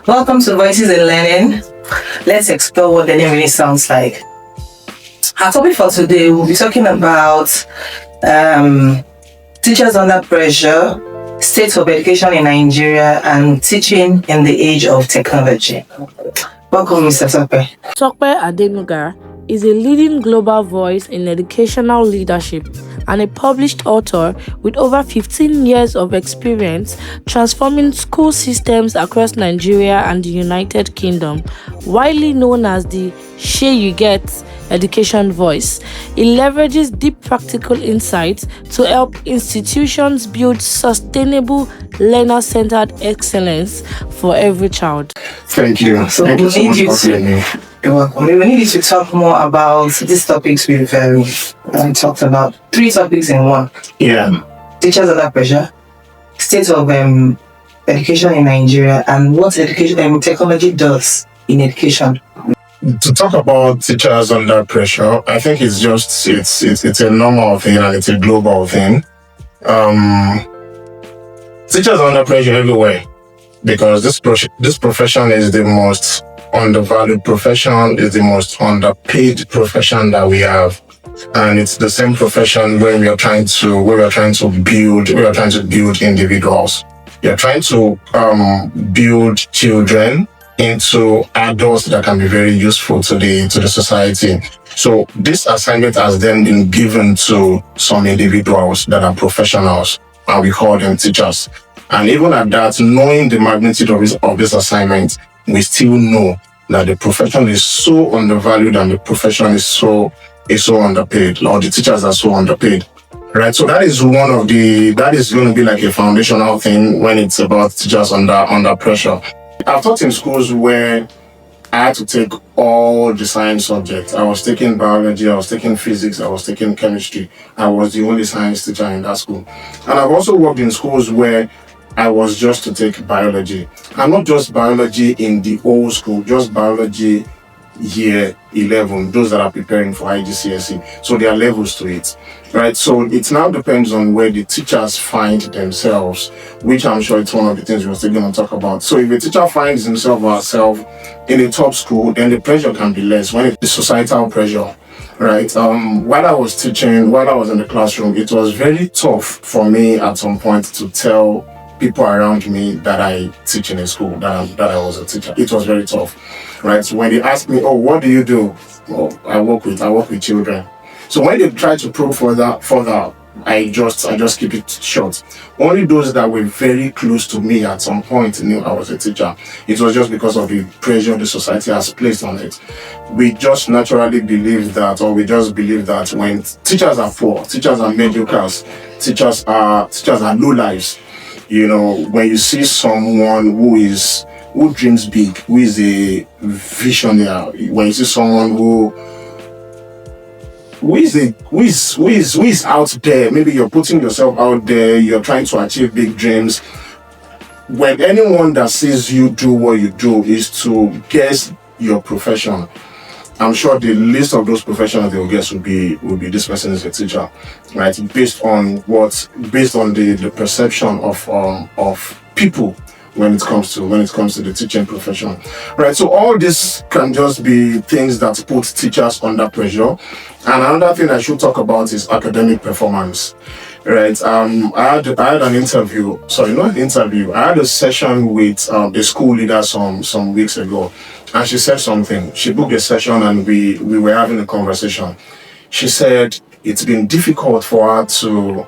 Welcome to Voices in Learning. Let's explore what learning really sounds like. Our topic for today, we'll be talking about teachers under pressure, state of education in Nigeria, and teaching in the age of technology. Welcome, Mr. Tope. Tope Adenuga is a leading global voice in educational leadership and a published author with over 15 years of experience transforming school systems across Nigeria and the United Kingdom. Widely known as the Shey You Get education voice, he leverages deep practical insights to help institutions build sustainable learner-centered excellence for every child. Thank you. So Thank you so much for having me. You're welcome. We need you to talk more about these topics we've talked about. 3 topics in one. Yeah. Teachers under pressure, state of education in Nigeria, and what education technology does in education. To talk about teachers under pressure, I think it's a normal thing and it's a global thing. Teachers under pressure everywhere because this profession is the most undervalued profession, is the most underpaid profession that we have, and it's the same profession where we are trying to build individuals. We are trying to build children into adults that can be very useful to the society. So this assignment has then been given to some individuals that are professionals, and we call them teachers. And even at that, knowing the magnitude of this assignment, we still know that the profession is so undervalued and the profession is so underpaid, or the teachers are so underpaid. Right, so that is going to be like a foundational thing when it's about teachers under pressure. I've taught in schools where I had to take all the science subjects. I was taking biology, I was taking physics, I was taking chemistry. I was the only science teacher in that school. And I've also worked in schools where I was just to take biology. And not just biology in the old school, just biology year 11, those that are preparing for IGCSE. So there are levels to it, right? So it now depends on where the teachers find themselves, which I'm sure it's one of the things we're still going to talk about. So if a teacher finds himself or herself in a top school, then the pressure can be less when it's the societal pressure, right? While I was teaching, while I was in the classroom, it was very tough for me at some point to tell people around me that I teach in a school, that I was a teacher. It was very tough, right? So when they ask me, oh, what do you do? Well, I work with children. So when they try to probe further, I just keep it short. Only those that were very close to me at some point knew I was a teacher. It was just because of the pressure the society has placed on it. We just naturally believe that, or we just believe that when teachers are poor, teachers are mediocres, teachers are low lives. You know, when you see someone who dreams big, who is a visionary, when you see someone who is out there, maybe you're putting yourself out there, you're trying to achieve big dreams. When anyone that sees you do what you do is to guess your profession, I'm sure the list of those professionals they will guess would be this person is a teacher, right? Based on the perception of people when it comes to the teaching profession, right? So all this can just be things that put teachers under pressure. And another thing I should talk about is academic performance, right? I had an interview. Sorry, not an interview. I had a session with a school leader some weeks ago. And she said something. She booked a session and we were having a conversation. She said it's been difficult for her to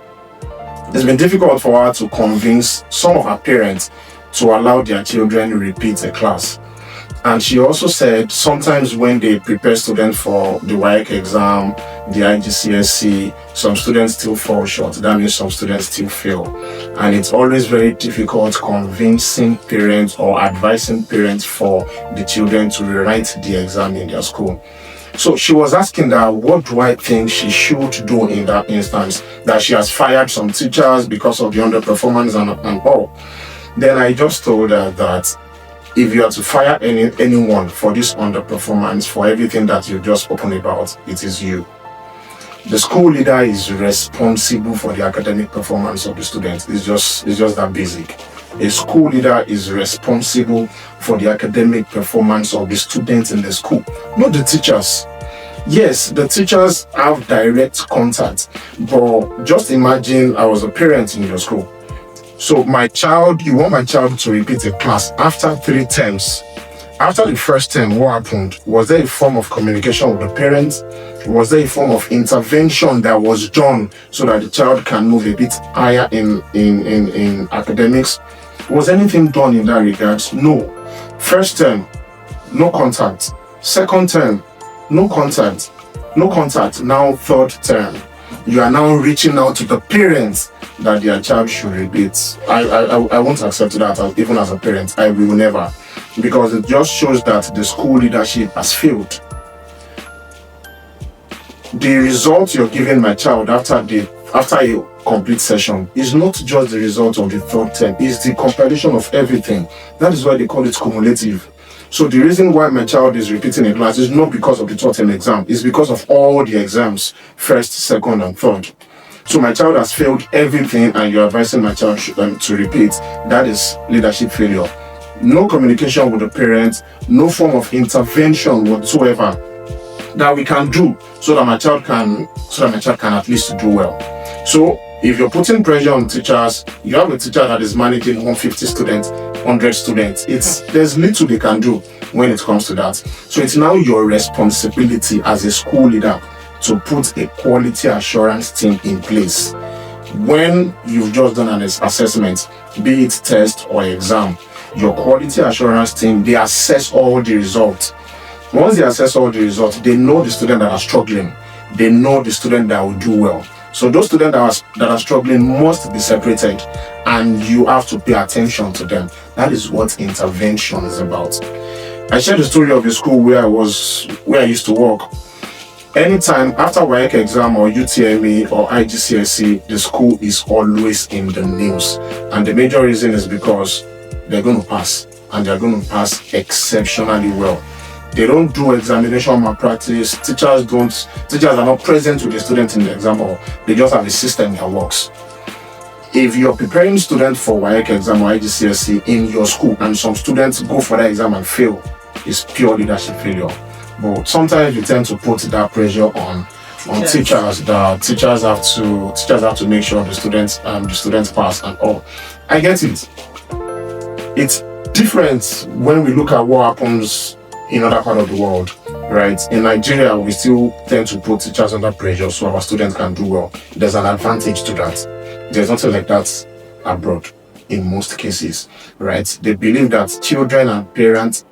convince some of her parents to allow their children to repeat a class. And she also said sometimes when they prepare students for the WAEC exam, the IGCSE, some students still fall short. That means some students still fail. And it's always very difficult convincing parents or advising parents for the children to rewrite the exam in their school. So she was asking that, what do I think she should do in that instance? That she has fired some teachers because of the underperformance and all. Then I just told her that if you are to fire anyone for this underperformance, for everything that you just spoken about, it is you. The school leader is responsible for the academic performance of the students. It's just that basic. A school leader is responsible for the academic performance of the students in the school, not the teachers. Yes, the teachers have direct contact, but just imagine I was a parent in your school. So you want my child to repeat a class after 3 terms. After the first term, what happened? Was there a form of communication with the parents? Was there a form of intervention that was done so that the child can move a bit higher in academics? Was anything done in that regard? No. First term, no contact. Second term, no contact. No contact. Now third term, you are now reaching out to the parents that their child should repeat. I won't accept that even as a parent. I will never. Because it just shows that the school leadership has failed. The result you're giving my child after a complete session is not just the result of the third term, it's the compilation of everything. That is why they call it cumulative. So the reason why my child is repeating a class is not because of the third term exam, it's because of all the exams, first, second, and third. So my child has failed everything and you're advising my child to repeat. That is leadership failure. No communication with the parents, no form of intervention whatsoever that we can do so that my child can at least do well. So if you're putting pressure on teachers, you have a teacher that is managing 150 students, 100 students. There's little they can do when it comes to that. So it's now your responsibility as a school leader to put a quality assurance team in place. When you've just done an assessment, be it test or exam, your quality assurance team, they assess all the results. Once they assess all the results, they know the student that are struggling. They know the student that will do well. So those students that are struggling must be separated, and you have to pay attention to them. That is what intervention is about. I shared the story of a school where I used to work. Anytime after WAEC exam or UTME or IGCSE, the school is always in the news. And the major reason is because they're going to pass, and they're going to pass exceptionally well. They don't do examination malpractice. Teachers are not present with the students in the exam hall. They just have a system that works. If you're preparing students for WAEC exam or IGCSE in your school and some students go for that exam and fail, it's pure leadership failure. But sometimes we tend to put that pressure on teachers. The teachers have to make sure the students pass and all. I get it. It's different when we look at what happens in other part of the world, right? In Nigeria, we still tend to put teachers under pressure so our students can do well. There's an advantage to that. There's nothing like that abroad in most cases, right? They believe that children and parents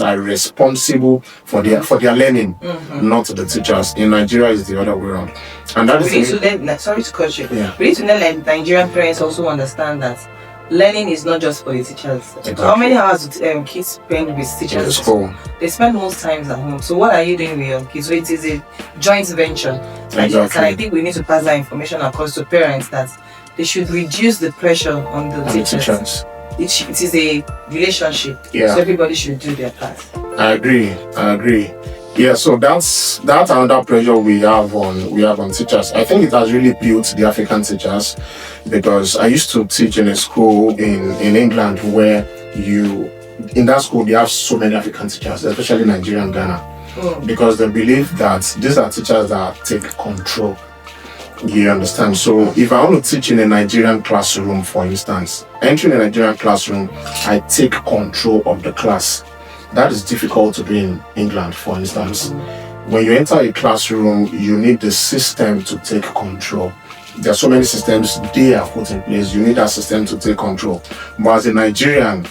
are responsible for their learning, not the teachers. In Nigeria, it's the other way around. And that sorry to cut you. Yeah. We need to let Nigerian parents also understand that learning is not just for the teachers. Exactly. How many hours do kids spend with teachers? In school. They spend most times at home. So what are you doing with your kids? So it is a joint venture. Exactly. And I think we need to pass that information across to parents that they should reduce the pressure on the teachers. It is a relationship. Yeah. So everybody should do their part. I agree. Yeah, so that's another pressure we have on teachers. I think it has really built the African teachers, because I used to teach in a school in England where in that school they have so many African teachers, especially Nigeria and Ghana, because they believe that these are teachers that take control. You understand? So if I want to teach in a Nigerian classroom, for instance, entering a Nigerian classroom, I take control of the class. That is difficult to do in England, for instance. When you enter a classroom, you need the system to take control. There are so many systems they have put in place. You need that system to take control. But as a Nigerian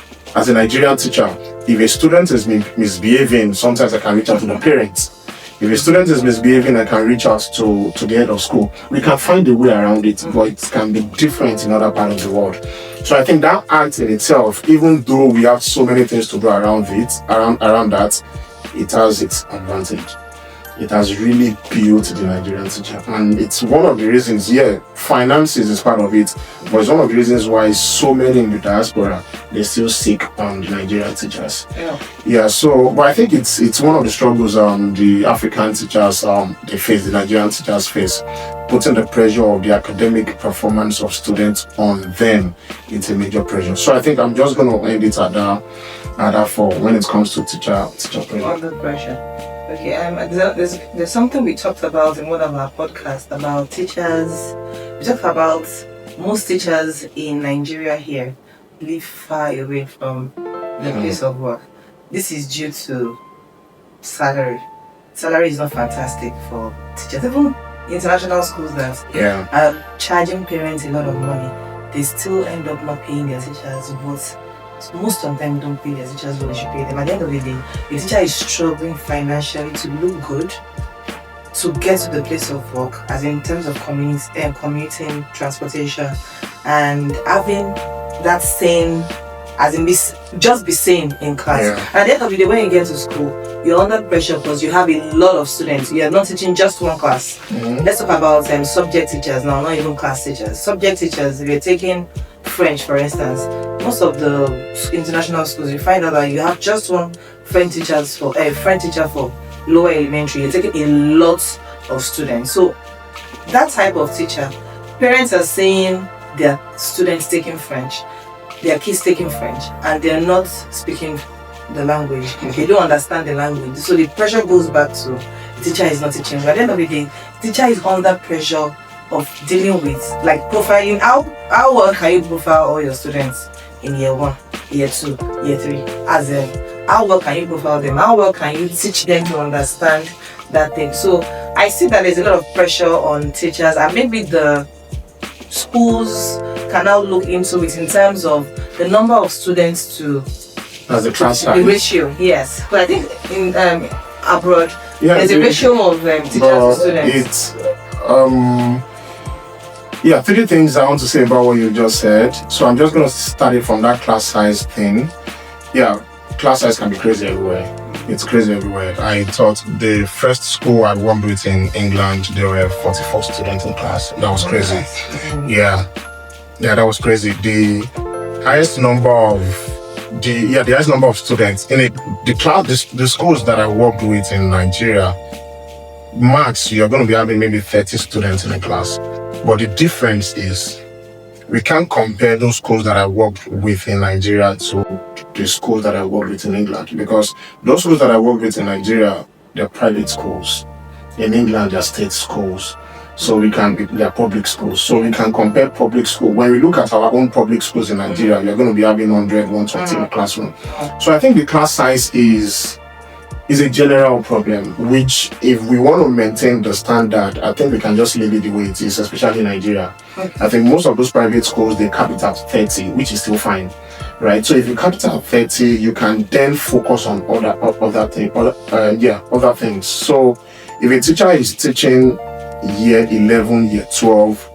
teacher, if a student is misbehaving, sometimes I can reach out to the parents. If a student is misbehaving, I can reach out to the head of school. We can find a way around it, but it can be different in other parts of the world. So I think that act in itself, even though we have so many things to do around that, it has its advantage. it has really built the Nigerian teacher. And it's one of the reasons, finances is part of it, but it's one of the reasons why so many in the diaspora, they still seek the Nigerian teachers. So, but I think it's one of the struggles the African teachers they face, the Nigerian teachers face, putting the pressure of the academic performance of students on them. It's a major pressure. So I think I'm just going to end it at that for when it comes to teacher pressure. Under pressure. Okay, there's something we talked about in one of our podcasts about teachers. We talked about most teachers in Nigeria here live far away from the place of work. This is due to salary. Salary is not fantastic for teachers. Even international schools that are charging parents a lot of money, they still end up not paying their teachers, but most of them don't pay their teachers what they should pay them. At the end of the day, the teacher is struggling financially to look good, to get to the place of work, as in terms of commuting, transportation, and having that same, as in just be sane in class. And at the end of the day, when you get to school, you're under pressure because you have a lot of students. You're not teaching just one class. Let's talk about subject teachers now, not even class teachers. Subject teachers, if you're taking French, for instance, most of the international schools, you find out that you have just one French teacher for lower elementary. You're taking a lot of students. So that type of teacher, parents are saying their students taking French, their kids taking French, and they're not speaking the language. They don't understand the language. So the pressure goes back to the teacher is not teaching. But at the end of the day, the teacher is under pressure of dealing with, like, profiling. How well can you profile all your students in year 1, year 2, year 3? As in, how well can you profile them? How well can you teach them to understand that thing? So I see that there's a lot of pressure on teachers, and maybe the schools can now look into it in terms of the number of students to as the class size. The ratio, yes. But I think in abroad, there's a ratio of teachers to students. It's 3 things I want to say about what you just said. So I'm just going to start it from that class size thing. Class size can be crazy everywhere. It's crazy everywhere. I thought the first school I worked with in England, there were 44 students in class. That was crazy. That was crazy. The highest number of students in the schools that I worked with in Nigeria, max you're going to be having maybe 30 students in a class. But the difference is we can't compare those schools that I worked with in Nigeria to the schools that I worked with in England, because those schools that I worked with in Nigeria, they're private schools. In England, they're state schools. So they're public schools. So we can compare public school. When we look at our own public schools in Nigeria, we're going to be having 100, 120 in a classroom. So I think the class size is a general problem, which if we want to maintain the standard, I think we can just leave it the way it is, especially in Nigeria. I think most of those private schools, they cap it at 30, which is still fine, right? So if you cap it at 30, you can then focus on other things. So if a teacher is teaching year 11, year 12,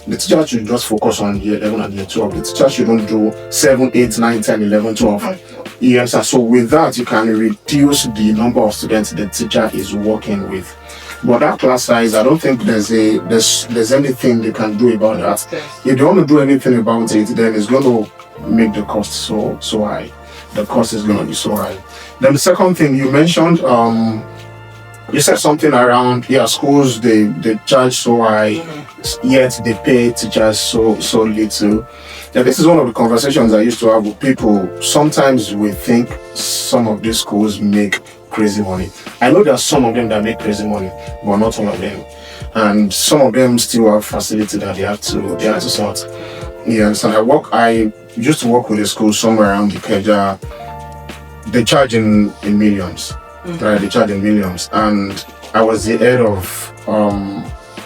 the teacher should just focus on year 11 and year 12. The teacher shouldn't do 7, 8, 9, 10, 11, 12. Yes, so with that, you can reduce the number of students the teacher is working with. But that class size, I don't think there's anything they can do about that. If they want to do anything about it, then it's going to make the cost so high. The cost is going to be so high. Then the second thing you mentioned, you said something around schools they charge so high, yet they pay teachers so little. This is one of the conversations I used to have with people. Sometimes we think some of these schools make crazy money. I know there are some of them that make crazy money, but not all of them. And some of them still have facility that they have to sort. So I used to work with a school somewhere around the Keja. They charge in millions. Right, they charge in millions, and I was the head of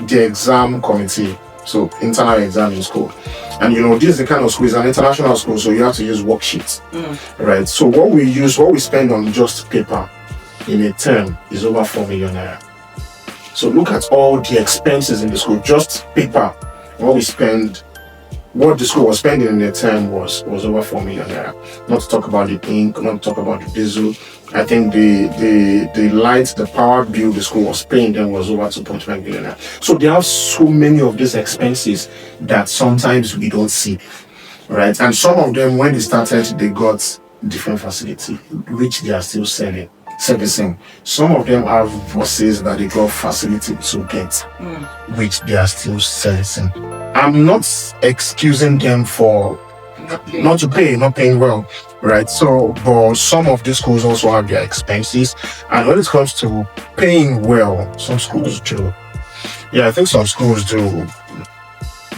the exam committee, so internal exam in school. And this is the kind of school, it's an international school, so you have to use worksheets, right? So what we spend on just paper in a term is over 4 million naira. So look at all the expenses in the school, just paper. What we spend what the school was spending in the term was over 4 million naira. Not to talk about the ink, not to talk about the diesel. I think the light, the power bill the school was paying then was over 2.5 million naira. So they have so many of these expenses that sometimes we don't see, right? And some of them, when they started, they got different facility, which they are still servicing. Some of them have buses that they got facility to get, which they are still servicing. I'm not excusing them for not paying well, right? So, but some of these schools also have their expenses, and when it comes to paying well, some schools do. Yeah, I think some schools do.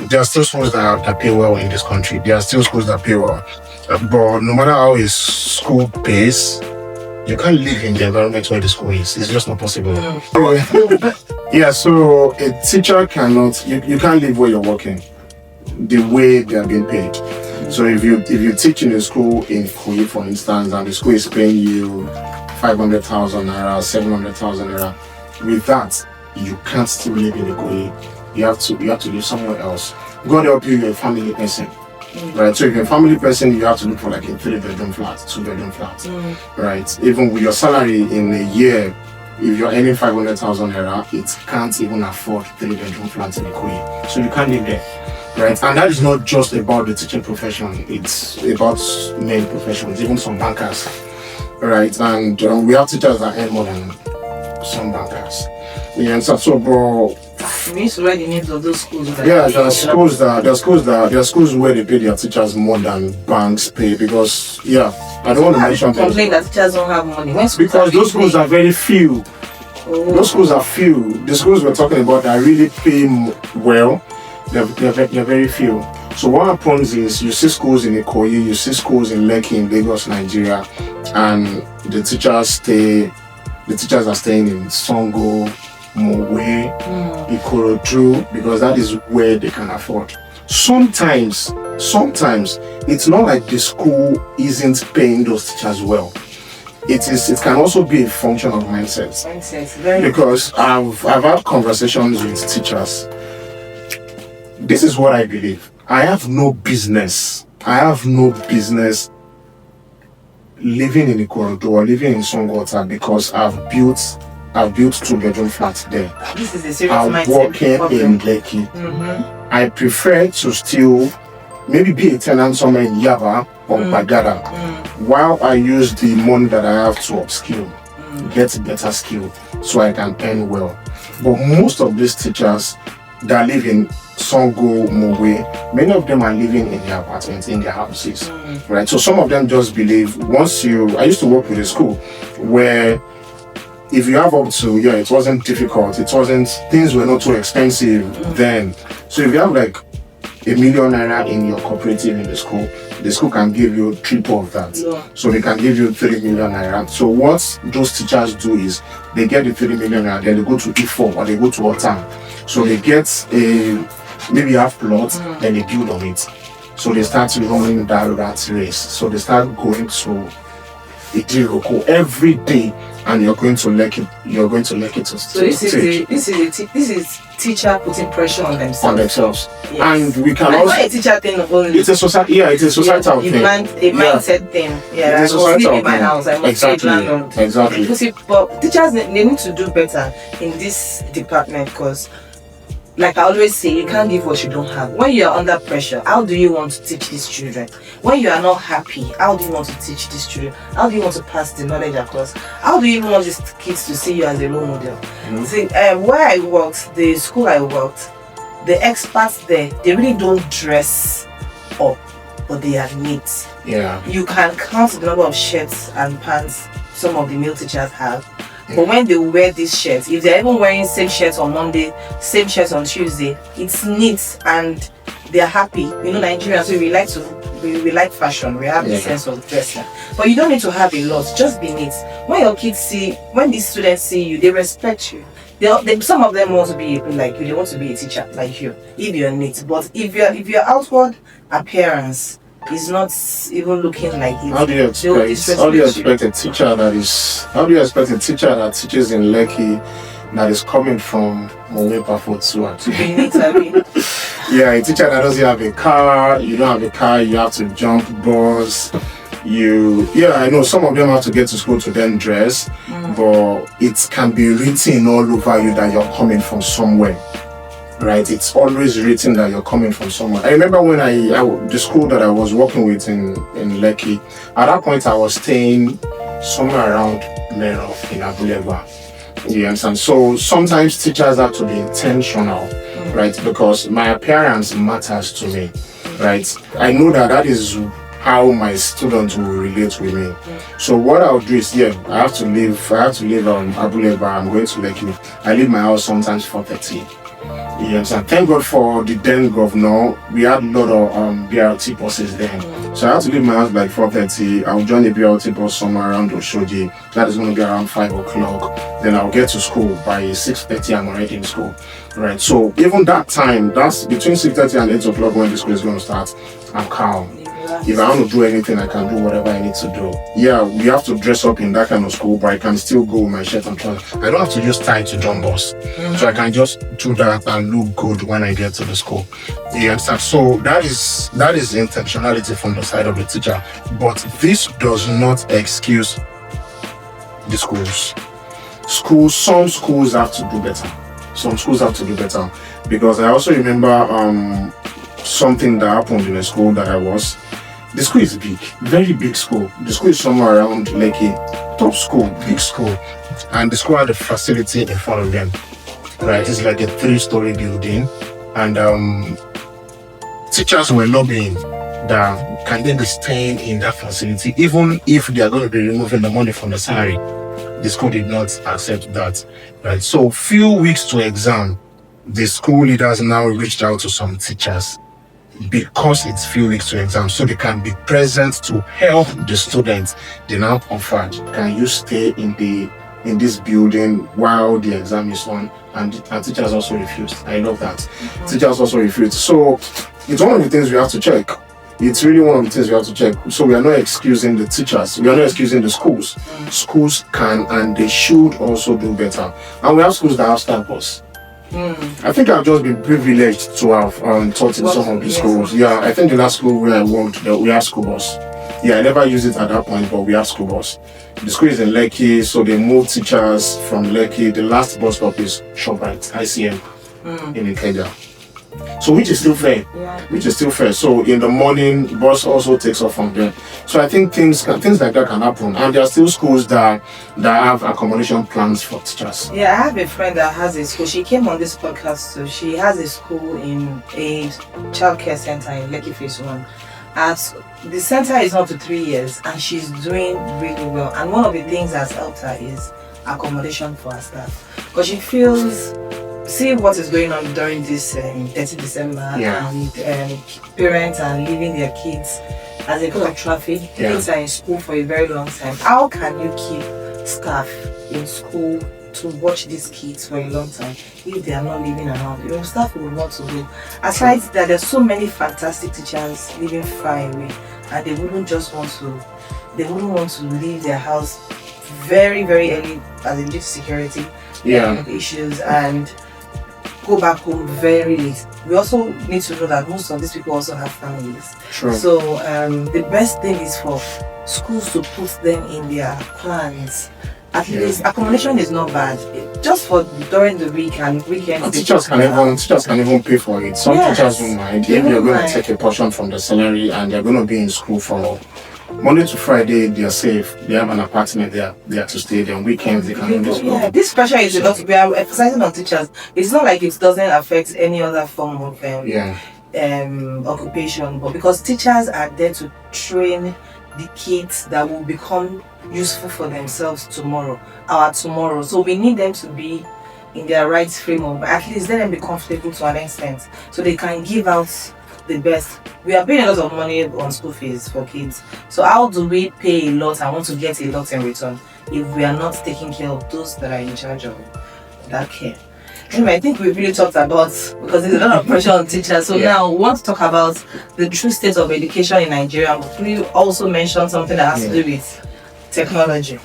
There are still schools that pay well in this country. There are still schools that pay well, but no matter how a school pays, you can't live in the environment where the school is. It's just not possible. Yeah, so a teacher cannot, you can't live where you're working the way they are being paid. So if you teach in a school in Kogi, for instance, and the school is paying you 500,000 naira, 700,000 naira, with that, you can't still live in the Kogi. You have to live somewhere else. God help you, you're a family person. Right, so if you're a family person, you have to look for like a 3-bedroom flat, 2-bedroom flat, right? Even with your salary in a year, if you're earning 500,000 naira, it can't even afford 3-bedroom flats in Ikoyi. So you can't live there, right? And that is not just about the teaching profession; it's about many professions, even some bankers, right? And we have teachers that earn more than some bankers. Yeah, and so, bro. We used to write the names of those schools. Yeah, there are schools where they pay their teachers more than banks pay, because I don't want to mention complain that teachers don't have money. Because those schools are very few. Those schools are few. The schools we're talking about that really pay well, they're very few. So what happens is you see schools in Ikoyi, you see schools in Lekki in Lagos, Nigeria, and the teachers are staying in Songo, Mowe, Ikorodu, because that is where they can afford. Sometimes it's not like the school isn't paying those teachers well. It can also be a function of mindset. Because I've had conversations with teachers. This is what I believe. I have no business living in Ikorodu or living in Songota because I've built 2-bedroom flats there. This is a serious I'm working in Lekki. I prefer to still maybe be a tenant somewhere in Yaba or Bagada, while I use the money that I have to upskill, get better skill, so I can earn well. But most of these teachers that live in Songo, Mowe, many of them are living in their apartments, in their houses, right? So some of them just believe I used to work with a school where if you have up to, it wasn't difficult, things were not too expensive then. So if you have like $1 million naira in your cooperative in the school can give you triple of that. So they can give you 3 million naira. So what those teachers do is they get the 3 million naira, then they go to E4 or they go to Otam. So they get maybe half plot, then they build on it. So they start running that race. So they start going to Idiroko every day, and you're going to Lekki to so this is teacher putting pressure on themselves. Yes. And we can also not a teacher thing only. It's a society. Yeah, it's a societal thing. A mindset thing. Yeah, it's a societal thing. My house. I must Exactly. But teachers they need to do better in this department, because like I always say, you can't give what you don't have. When you are under pressure, how do you want to teach these children? When you are not happy, how do you want to teach these children? How do you want to pass the knowledge across? How do you even want these kids to see you as a role model? See, where I worked, the school I worked, the experts there, they really don't dress up, but they are neat. Yeah. You can count the number of shirts and pants some of the male teachers have. But when they wear these shirts, if they're even wearing same shirts on Monday, same shirts on Tuesday, it's neat and they're happy. You know, Nigerians, we like fashion. We have this sense of dressing. But you don't need to have a lot. Just be neat. When these students see you, they respect you. Some of them want to be like you. They want to be a teacher like you if you're neat. But if your outward appearance is not even looking like it, how do you expect a teacher that teaches in Lekki that is coming from Mowepa for Tsua. Yeah, a teacher that doesn't have a car, you don't have a car, you have to jump bus. I know some of them have to get to school to then dress, but it can be written all over you that you're coming from somewhere. Right, it's always written that you're coming from somewhere. I remember when the school that I was working with in Lekki, at that point I was staying somewhere around Mero in Abuleba. You understand? So sometimes teachers have to be intentional, right? Because my appearance matters to me, right? I know that is how my students will relate with me. So what I'll do is, I have to leave Abuleba. I'm going to Lekki. I leave my house sometimes 4:30. Yes, and thank God for the then governor. We had a lot of BRT buses then. So I had to leave my house by 4:30. I'll join the BRT bus somewhere around Oshoji. That is going to be around 5 o'clock. Then I'll get to school by 6:30. I'm already in school. Right. So even that time, that's between 6:30 and 8 o'clock when the school is going to start, I'm calm. If I want to do anything, I can do whatever I need to do. Yeah, we have to dress up in that kind of school, but I can still go with my shirt and trousers. I don't have to use tie to jump bus. So I can just do that and look good when I get to the school. You understand? So that is intentionality from the side of the teacher. But this does not excuse the schools. Some schools have to do better. Some schools have to do better. Because I also remember something that happened in a school that I was. The school is big, very big school. The school is somewhere around Lekki, top school, big school. And the school had a facility in front of them. Right, it's like a 3-story building. And teachers were lobbying that can they be staying in that facility, even if they are going to be removing the money from the salary. The school did not accept that. Right, so few weeks to exam, the school leaders now reached out to some teachers because it's few weeks to exam, so they can be present to help the students. They now offered, can you stay in this building while the exam is on? And teachers also refused. I love that. Teachers also refused. So it's one of the things we have to check. It's really one of the things we have to check. So we are not excusing the teachers. We are not excusing the schools. Schools can and they should also do better. And we have schools that have staff bus. I think I've just been privileged to have taught in some of the schools. Yeah, I think the last school where I worked, we have school bus. Yeah, I never used it at that point, but we have school bus. The school is in Lekki, so they move teachers from Lekki. The last bus stop is ShopRite, ICM in Ikeja. So which is still fair. Which is still fair. So in the morning, bus also takes off from there. So I think things like that can happen. And there are still schools that have accommodation plans for teachers. Yeah, I have a friend that has a school. She came on this podcast, so she has a school in a childcare center in Lekki Phase 1. As the center is up to 3 years and she's doing really well. And one of the things that's helped her is accommodation for her staff. Because she feels, see what is going on during this 30 December and parents are leaving their kids as a cause of traffic. Kids are in school for a very long time. How can you keep staff in school to watch these kids for a long time if they are not living around? You know, staff will want to go. Aside that, there's so many fantastic teachers living far away, and they wouldn't want to leave their house very, very early as in due to security issues and go back home very late. We also need to know that most of these people also have families. True. So the best thing is for schools to put them in their plans. At least accommodation is not bad. Just for during the week and weekends. Teachers can even pay for it. Some teachers don't mind. If you're going to take a portion from the salary and they're going to be in school for Monday to Friday, they are safe. They have an apartment there. They have to stay there. On weekends, they can just go. This pressure is a lot. We are emphasizing on teachers. It's not like it doesn't affect any other form of occupation, but because teachers are there to train the kids that will become useful for themselves tomorrow. So we need them to be in their right frame of, at least let them be comfortable to an extent, so they can give out the best. We are paying a lot of money on school fees for kids. So how do we pay a lot and want to get a lot in return if we are not taking care of those that are in charge of that care? Anyway, I think we've really talked about, because there's a lot of pressure on teachers. So now we want to talk about the true state of education in Nigeria. But we also mentioned something that has to do with technology.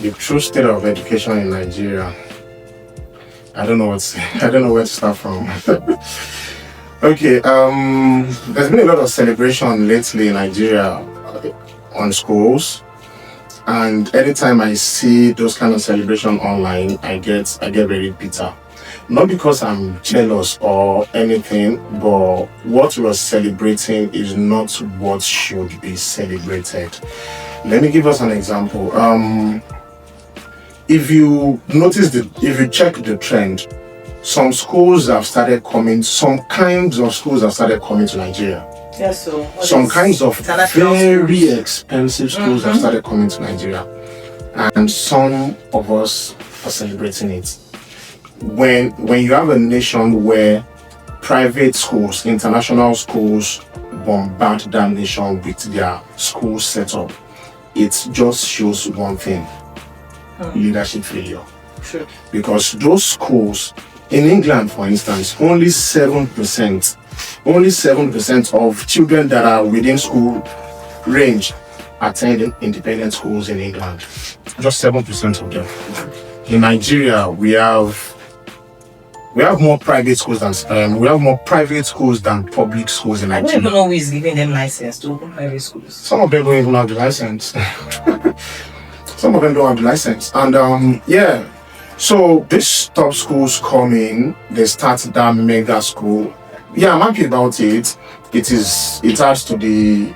The true state of education in Nigeria. I don't know what I don't know where to start from. Okay, there's been a lot of celebration lately in Nigeria on schools, and anytime I see those kind of celebration online, I get very bitter. Not because I'm jealous or anything, but what we're celebrating is not what should be celebrated. Let me give us an example. If you if you check the trend, some kinds of schools have started coming to Nigeria. Yeah, so Some kinds of international very schools? expensive schools have started coming to Nigeria, and some of us are celebrating it. When you have a nation where private schools, international schools bombard that nation with their school setup, it just shows one thing: leadership failure. Sure. Because those schools in England, for instance, only 7% of children that are within school range attend independent schools in England. Just 7% of them. In Nigeria, we have more private schools than public schools in I don't Nigeria. even know who is giving them license to open private schools. Some of them don't even have the license. Some of them don't have the license. And yeah. So these top schools come in, they start that mega school. Yeah, I'm happy about it. It adds to the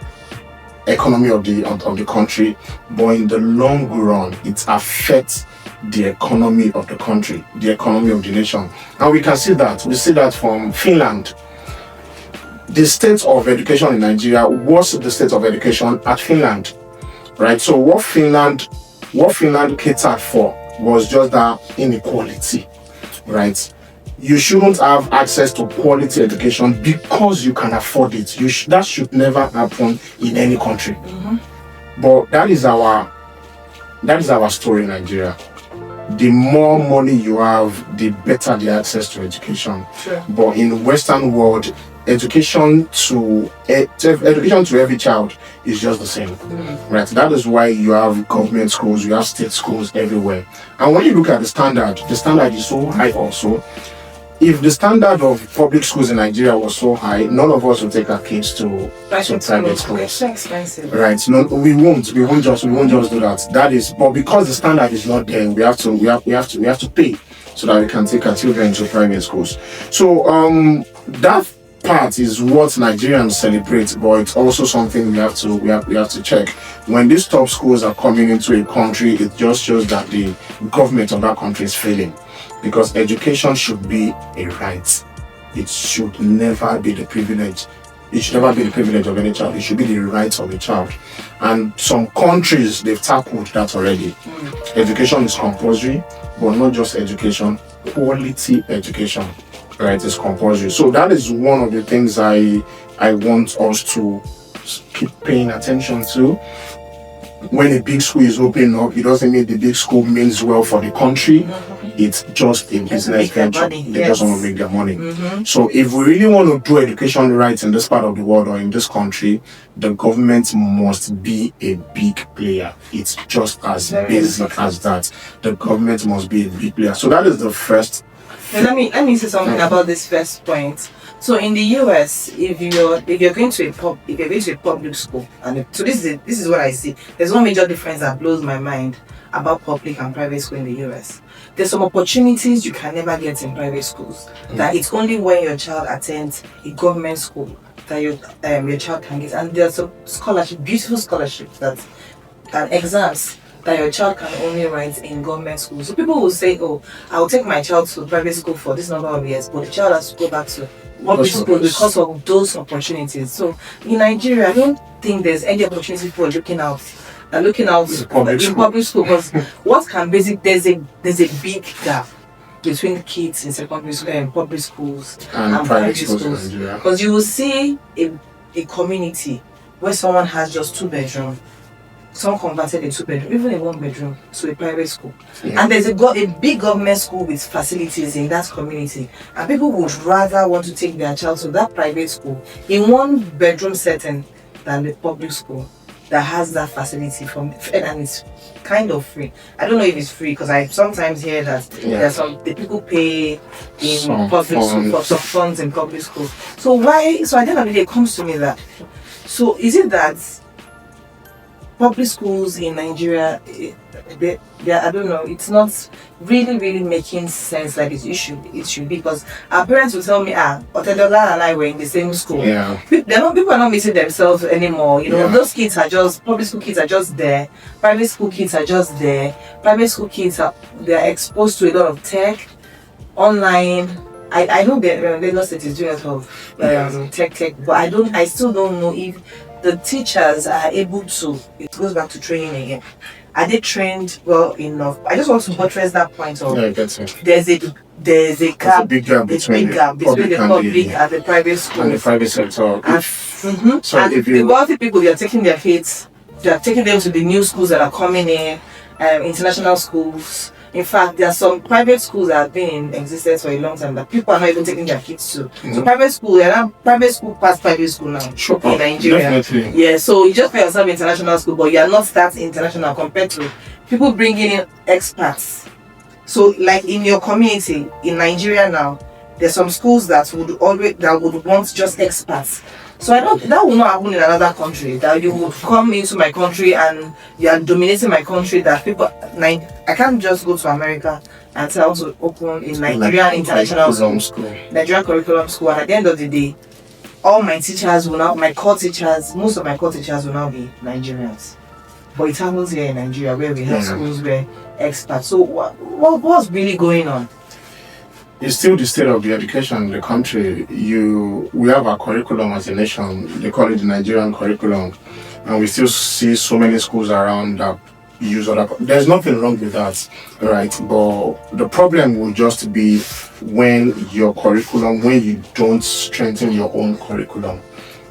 economy of the country, but in the long run, it affects the economy of the country, the economy of the nation. And we can see that. We see that from Finland. The state of education in Nigeria was the state of education at Finland, right? So what Finland catered for was just that inequality, right? You shouldn't have access to quality education because you can afford it. That should never happen in any country. But that is our story in Nigeria. The more money you have, the better the access to education. Sure. But in the Western world, education to every child is just the same, right? That is why you have government schools, you have state schools everywhere. And when you look at the standard is so high also. If the standard of public schools in Nigeria was so high, none of us would take our kids to private schools. It's so expensive. Right? No, we won't just do that. That is, but because the standard is not there, we have to pay so that we can take our children to private schools. So that part is what Nigerians celebrate, but it's also something we have to check. When these top schools are coming into a country, it just shows that the government of that country is failing. Because education should be a right. It should never be the privilege. It should never be the privilege of any child. It should be the right of a child. And some countries, they've tackled that already. Education is compulsory, but not just education, quality education, right, is compulsory. So that is one of the things I want us to keep paying attention to. When a big school is opening up, it doesn't mean the big school means well for the country. It's just a business venture. They just want to make their money. So if we really want to do education right in this part of the world or in this country, the government must be a big player. It's just as basic as that. The government must be a big player. So that is the first. Now, let me say something about this first point. So in the US, if you're going to a public school, and so this is what I see. There's one major difference that blows my mind about public and private school in the US. There's some opportunities you can never get in private schools. That it's only when your child attends a government school that your child can get. And there's a scholarship, beautiful scholarships and exams that your child can only write in government schools. So people will say, "Oh, I'll take my child to private school for this number of years," but the child has to go back to public school because of those opportunities. So in Nigeria, I don't think there's any opportunity for looking out in public school, because there's a big gap between kids in secondary school and public schools and private schools. Because you will see a community where someone has just 2 bedrooms. Some converted a 2-bedroom, even a 1-bedroom, to a private school. Yeah. And there's a big government school with facilities in that community. And people would rather want to take their child to that private school in 1-bedroom setting than the public school. that has that facility from, and it's kind of free. I don't know if it's free because I sometimes hear that there's the people pay in Some public school for some funds in public school. So why? So at the end of the day, it comes to me that. So is it that public schools in Nigeria, I don't know, it's not really making sense like it should be, because our parents will tell me, Otedola and I were in the same school. Yeah. People are not meeting themselves anymore. Those kids are just, public school kids are just there. Private school kids are just there. Private school kids they're exposed to a lot of tech, online. I know that Lagos State is doing a lot of tech, but I still don't know if the teachers are able to. It goes back to training again. Are they trained well enough? I just want to buttress that point of That's it. there's a gap, a big gap between the public and the private school and the private sector. So and if the you wealthy people, they are taking their kids, they are taking them to the new schools that are coming in, international schools. In fact, there are some private schools that have been in existence for a long time that people are not even taking their kids to. So private school past private school now in Nigeria. Definitely. Yeah, so you just pay yourself international school, but you are not that international compared to people bringing in expats. So like in your community in Nigeria now, there's some schools that would want just expats. So that will not happen in another country, that you would come into my country and you are dominating my country, that people, I can't just go to America and say I want to open in Nigerian international school, Nigerian curriculum school, and at the end of the day, all my teachers will now, most of my core teachers will now be Nigerians. But it happens here in Nigeria where we have schools where expats. So what's really going on? It's still the state of the education in the country. We have our curriculum as a nation. They call it the Nigerian curriculum, and we still see so many schools around that use other. There's nothing wrong with that, right? But the problem will just be when you don't strengthen your own curriculum,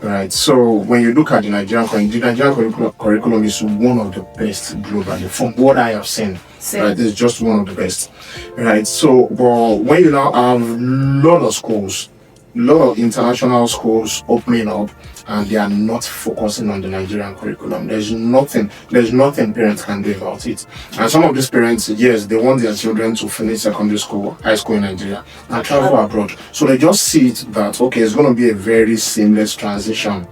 right? So when you look at the Nigerian curriculum is one of the best globally from what I have seen. Right, it's just one of the best, right? So, but when you now have a lot of international schools opening up, and they are not focusing on the Nigerian curriculum, there's nothing parents can do about it. And some of these parents, yes, they want their children to finish secondary school, high school in Nigeria, and travel abroad. So they just see it that, okay, it's going to be a very seamless transition.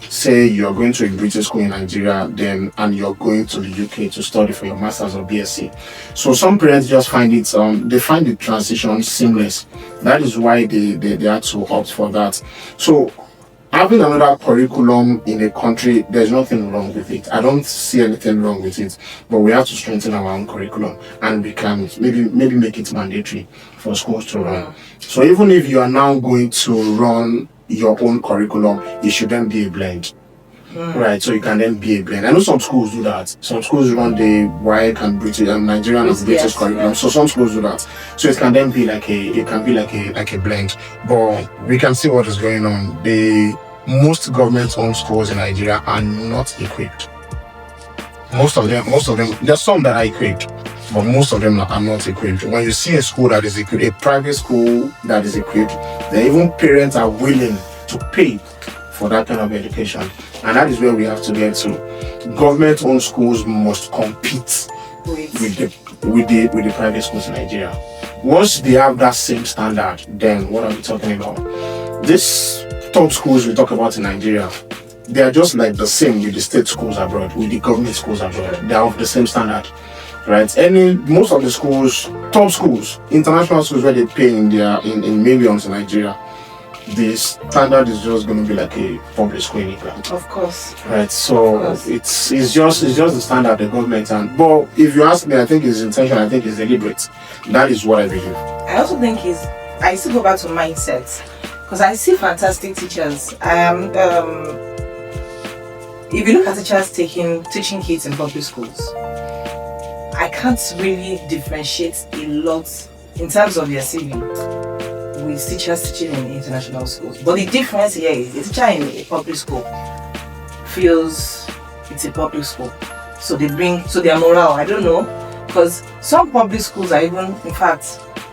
Say you're going to a British school in Nigeria, and you're going to the UK to study for your masters or BSc. So some parents just find it they find the transition seamless. That is why they had to opt for that. So having another curriculum in a country, there's nothing wrong with it. I don't see anything wrong with it. But we have to strengthen our own curriculum, and we can maybe make it mandatory for schools to run. So even if you are now going to run your own curriculum, it shouldn't be a blend. Right, so you can then be a blend. I know some schools do that. Some schools run the WAEC and British and Nigerian and British curriculum. So some schools do that. So it can then be like a blend. But we can see what is going on. Most government-owned schools in Nigeria are not equipped. Most of them. There's some that are equipped, but most of them are not equipped. When you see a school that is equipped, a private school that is equipped, then even parents are willing to pay for that kind of education. And that is where we have to get to. Government-owned schools must compete with the private schools in Nigeria. Once they have that same standard, then what are we talking about? These top schools we talk about in Nigeria, they are just like the same with the state schools abroad, with the government schools abroad. They are of the same standard, right? Most of the schools, top schools, international schools where they pay in millions in Nigeria, the standard is just going to be like a public school in England. Of course. Right. So it's just the standard the government but if you ask me, I think it's intentional. I think it's deliberate. That is what I believe. I also think I still go back to mindset, because I see fantastic teachers. If you look at teachers teaching kids in public schools, I can't really differentiate a lot in terms of their CV with teachers teaching in international schools. But the difference here is a teacher in a public school feels it's a public school. So their morale, I don't know, because some public schools are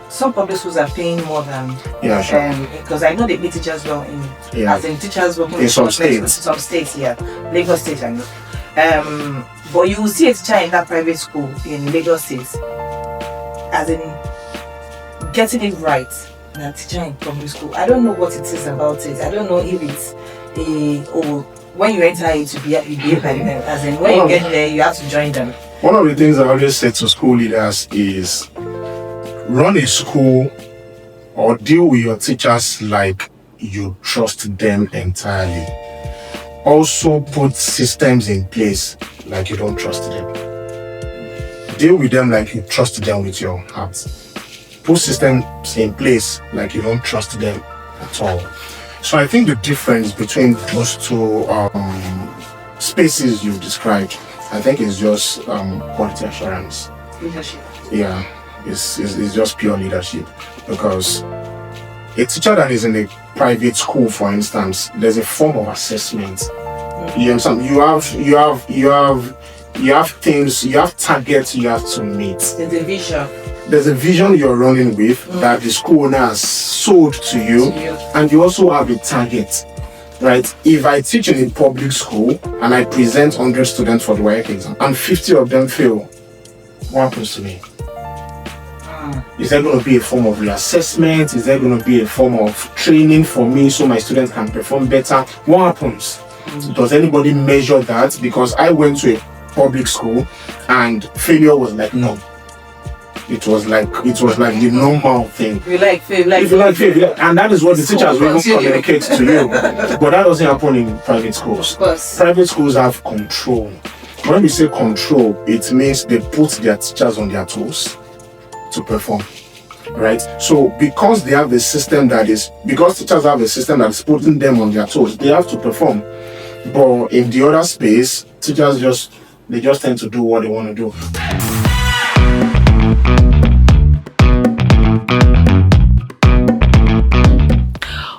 some public schools are paying more than because I know they pay teachers well as in teachers working in some states. Lagos State, Lagos State, I know. But you will see a teacher in that private school in Lagos State, as in getting it right, than a teacher in public school. I don't know what it is about it. I don't know if it's when you enter it, you behave like them. As in, when you get there, you have to join them. One of the things I always say to school leaders is run a school or deal with your teachers like you trust them entirely. Also put systems in place like you don't trust them. Deal with them like you trust them with your heart. Put systems in place like you don't trust them at all. So I think the difference between those two spaces you've described, I think is just quality assurance. Leadership. Yeah, it's just pure leadership. Because a teacher that is in a private school, for instance, there's a form of assessment. You understand? You have things, you have targets you have to meet. There's a vision. There's a vision you're running with that the school owner has sold to you, and you also have a target, right? If I teach in a public school and I present 100 students for the WAEC exam and 50 of them fail, what happens to me? Is there going to be a form of reassessment? Is there going to be a form of training for me so my students can perform better? What happens? Does anybody measure that? Because I went to a public school and failure was like no. It was like the normal thing. You like fail, and that is what the teachers will even communicate to you. But that doesn't happen in private schools. Of course. Private schools have control. When we say control, it means they put their teachers on their toes to perform. Right? So because teachers have a system that is putting them on their toes, they have to perform. But in the other space, teachers just tend to do what they want to do.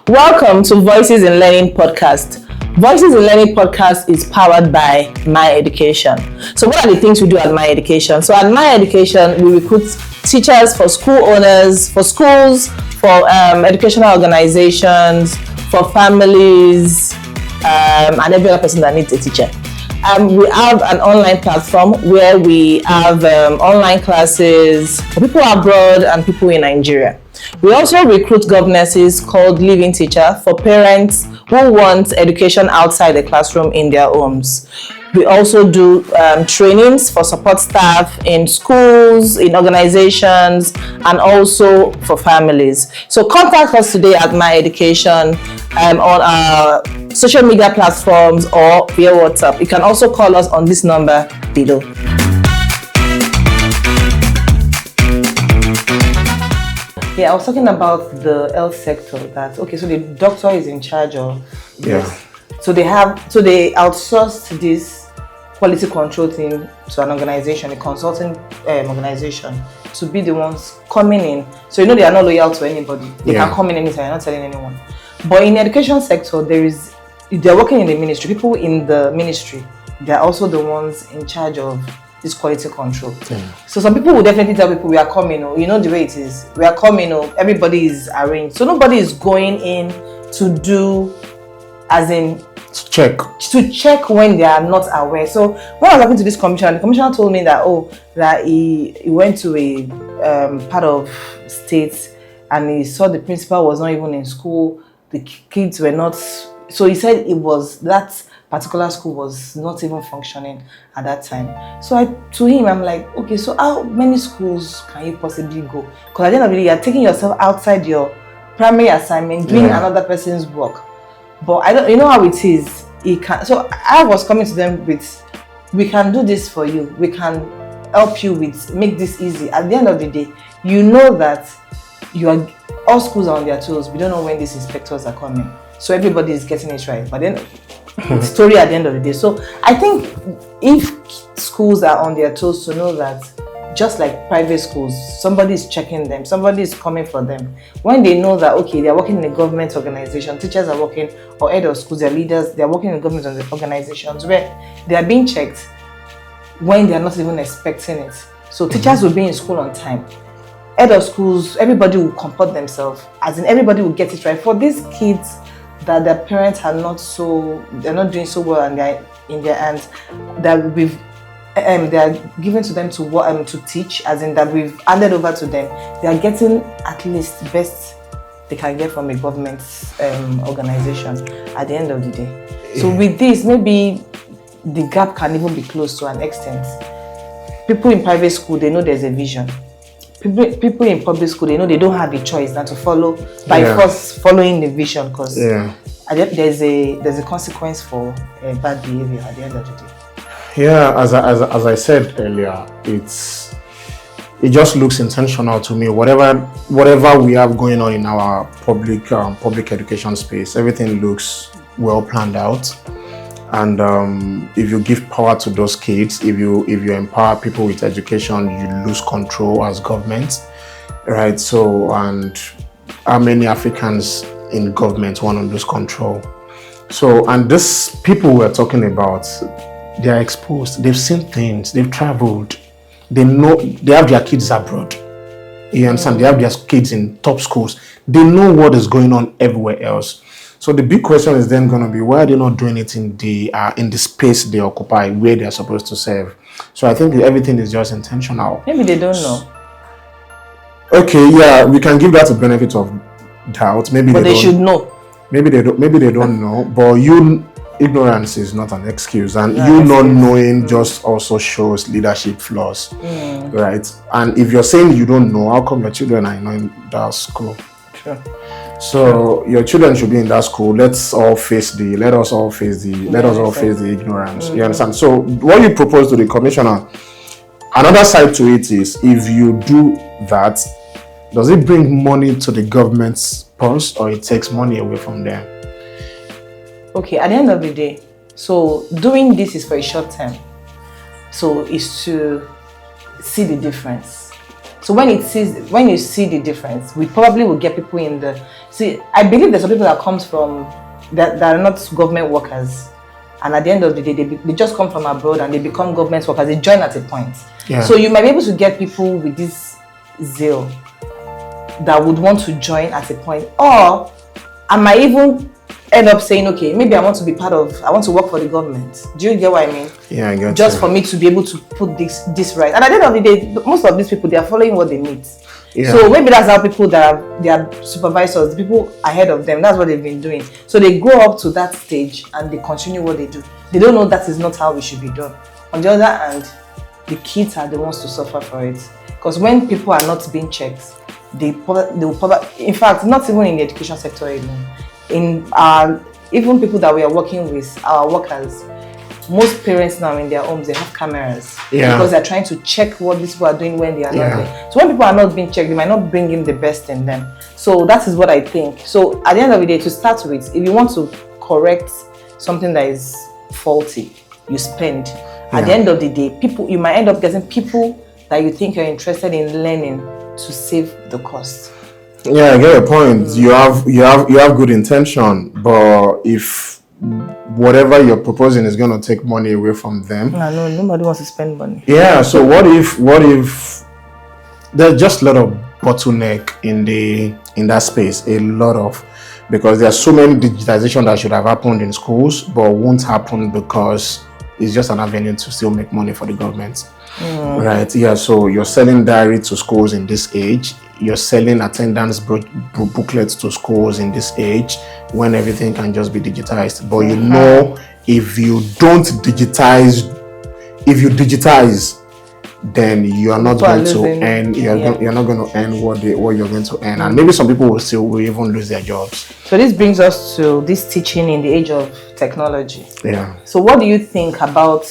Welcome to Voices in Learning podcast. Voices in Learning podcast is powered by Mieducation. So what are the things we do at Mieducation? So at Mieducation, we recruit teachers for school owners, for schools, for educational organizations, for families, and every other person that needs a teacher. We have an online platform where we have online classes for people abroad and people in Nigeria. We also recruit governesses called Living Teacher for parents who want education outside the classroom in their homes. We also do trainings for support staff in schools, in organizations, and also for families. So contact us today at Mieducation on our social media platforms or via WhatsApp. You can also call us on this number below. Yeah, I was talking about the health sector. So the doctor is in charge of this. So they outsourced this quality control thing to an organization, a consulting organization, to be the ones coming in. So they are not loyal to anybody. They can come in anytime, not telling anyone. But in the education sector, they're working in the ministry. People in the ministry, they're also the ones in charge of this quality control. So some people will definitely tell people we are coming, the way it is. We are coming, everybody is arranged. So nobody is going in to do, as in to check when they are not aware. So when I was talking to this commissioner, the commissioner told me that he went to a part of state and he saw the principal was not even in school. The kids were not. So he said that particular school was not even functioning at that time. So to him, I'm like, okay, so how many schools can you possibly go? Because at the end of the day, you're taking yourself outside your primary assignment, doing another person's work. But I don't, how it is. So I was coming to them with, we can do this for you. We can help you make this easy. At the end of the day, you know that all schools are on their toes. We don't know when these inspectors are coming. So everybody is getting it right. But then story at the end of the day. So I think if schools are on their toes to know that, just like private schools, somebody is checking them, somebody is coming for them. When they know that, okay, they are working in a government organization, teachers are working, or head of schools, their leaders, they are working in government organizations where they are being checked when they are not even expecting it. So teachers will be in school on time. Head of schools, everybody will comport themselves, as in everybody will get it right. For these kids that their parents are they're not doing so well and they're in their hands that we've they are given to them to teach, as in that we've handed over to them. They are getting at least best they can get from a government organization at the end of the day. So with this, maybe the gap can even be closed to an extent. People in private school, they know there's a vision. People in public school, they know they don't have a choice than to follow by first following the vision, because there's a consequence for bad behavior at the end of the day. Yeah, as I said earlier, it just looks intentional to me. Whatever we have going on in our public education space, everything looks well planned out. And if you give power to those kids, if you empower people with education, you lose control as government, right? So, and how many Africans in government want to lose control? So, and these people we're talking about, they are exposed, they've seen things, they've traveled, they know, they have their kids abroad. You understand? They have their kids in top schools. They know what is going on everywhere else. So the big question is then going to be, why are they not doing it in the space they occupy, where they are supposed to serve? So I think everything is just intentional. Maybe they don't know. Okay, yeah, we can give that a benefit of doubt. Maybe they should know. Maybe they don't know. But ignorance is not an excuse, and not knowing just also shows leadership flaws, right? And if you're saying you don't know, how come your children are in that school? Sure. So your children should be in that school. Let us all face the ignorance. You understand? So what you propose to the commissioner, another side to it is, if you do that, does it bring money to the government's purse, or it takes money away from them? Okay, at the end of the day, so doing this is for a short term. So it's to see the difference. So when you see the difference, we probably will get people in the... See, I believe there's some people that comes from, that are not government workers. And at the end of the day, they just come from abroad and they become government workers. They join at a point. Yeah. So you might be able to get people with this zeal that would want to join at a point. Or I might even end up saying, okay, maybe I want to work for the government. Do you get what I mean? Yeah, I get Just for me to be able to put this right. And at the end of the day, most of these people, they are following what they need. Yeah. So maybe that's how people they are supervisors, the people ahead of them, that's what they've been doing. So they go up to that stage and they continue what they do. They don't know that is not how it should be done. On the other hand, the kids are the ones to suffer for it. Because when people are not being checked, they will probably, in fact, not even in the education sector alone, in even people that we are working with, our workers, most parents now in their homes, they have cameras because they're trying to check what these people are doing when they are not there. So when people are not being checked, they might not bring in the best in them. So that is what I think. So at the end of the day, to start with, if you want to correct something that is faulty, you spend. At the end of the day, you might end up getting people that you think you're interested in learning to save the cost. Yeah, I get your point. You have good intention, but if whatever you're proposing is going to take money away from them, no, nobody wants to spend money. Yeah. So what if there's just a lot of bottleneck in that space, because there's so many digitization that should have happened in schools but won't happen because it's just an avenue to still make money for the government. Right? Yeah. So you're selling diary to schools in this age. You're selling attendance booklets to schools in this age when everything can just be digitized. But you know, if you digitize, then you are not going to earn. You're not going to earn what you're going to earn, and maybe some people will even lose their jobs. So this brings us to this teaching in the age of technology. Yeah. So what do you think about